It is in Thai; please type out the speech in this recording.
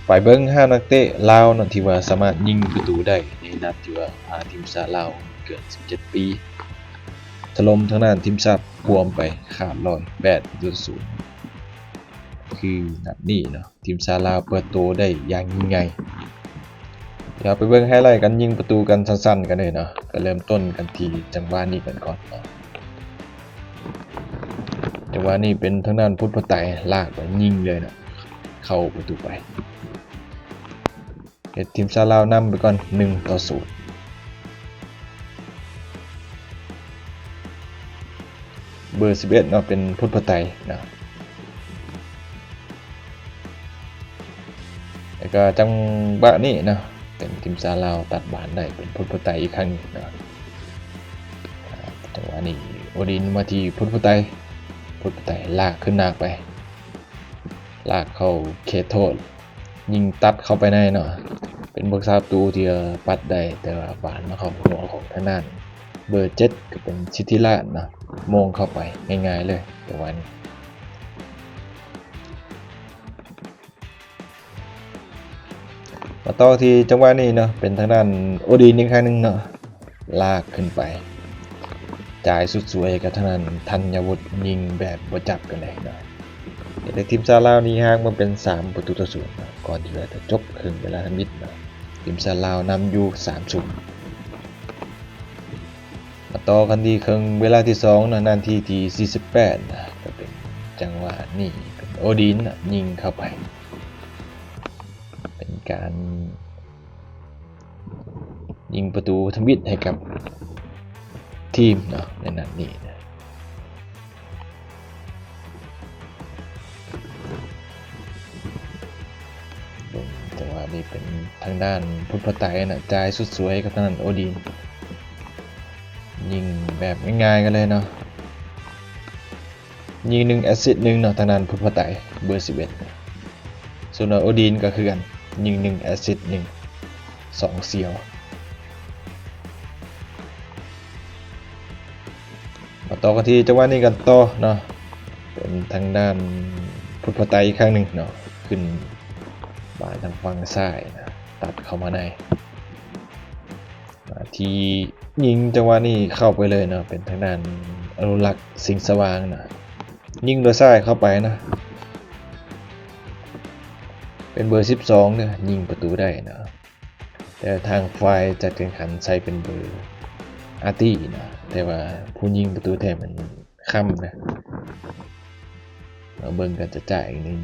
ไปเบิ่ง5นักเตะลาวนั่นที่ว่าสามารถยิงประตูได้ในนัดที่ว่าพาทีมชาติลาวเกิน17ปีถล่มทางด้านทีมชาติบวมไปขาด108-0คือนัดนี้เนาะทีมชาติลาวเปิดโตได้อย่างยิ่งใหญ่เดี๋ยวไปเบิ่งไฮไลท์กันยิงประตูกันสั้นๆกันเลยเนาะก็เริ่มต้นกันที่จังหวะนี้กันก่อนเนาะจังหวะนี้เป็นทางด้านพุทธไตรลากไปยิงเลยนะเข้าประตูไปทีมชาติลาวนำไปก่อน1-0เบอร์11เนาะเป็นพุทธไตรนะแล้วก็จังหวะนี้นะเป็นทีมชาติลาวตัดบานได้เป็นพุทธไตรอีกครั้งนะจังหวะนี้โอดินมาที่พุทธไตรลากขึ้นหน้าไปลากเข้าเขตโทษยิงตัดเข้าไปในเนาะเป็นบอลซาตูที่ปัดได้แต่ว่าบานมาเข้าหัวของทางด้านเบอร์7ก็เป็นชิติราชนะมงเข้าไปง่ายๆเลยแต่วันมาต่อที่จังหวะนี้เนาะเป็นทางด้านโอดีนอีกครั้งนึงเนาะลากขึ้นไปจ่ายสุดสวยกับทางด้านธัญวุฒิยิงแบบบ่จับกันเลยเนาะแต่ทีมชาติลาวนี่ห่างมาเป็น3-0นะก่อนที่จะจบครึ่งเวลาทำมิดนะทีมชาติลาวนำอยู่3-0มาต่อกันที่ครึ่งเวลาที่2นะนาทีที่48นะก็เป็นจังหวะนี้เป็นโอดินนะยิงเข้าไปเป็นการยิงประตูทำมิดให้กับทีมเนาะในนัดนี้นะจังหวะนี้เป็นทางด้านพุทธไตรนะจ่ายสุดสวยกับทางด้านโอดินยิงแบบง่ายๆกันเลยเนาะยิง1แอสซิสต์1เนาะทางด้านพุทธไตรเบอร์11ส่วนโอดินก็คือกันยิง1แอสซิสต์1 2เสียวมาต่อกันที่จังหวะนี้กันต่อเนาะเป็นทางด้านพุทธไตรอีกครั้งหนึ่งเนาะขึ้นบานทางฝั่งซ้ายนะตัดเข้ามาในที่ยิงจังหวะนี้เข้าไปเลยเนาะเป็นทางด้านอนุรักษ์สิงห์สว่างนะยิงโดยซ้ายเข้าไปนะเป็นเบอร์12เนี่ยยิงประตูได้นะแต่ทางฝ่ายจัดการแข่งขันใช้เป็นเบอร์อาร์ตี้นะแต่ว่าผู้ยิงประตูแทนมันค่ำนะเราเบิ่งกันจะจ่ายอีกนึง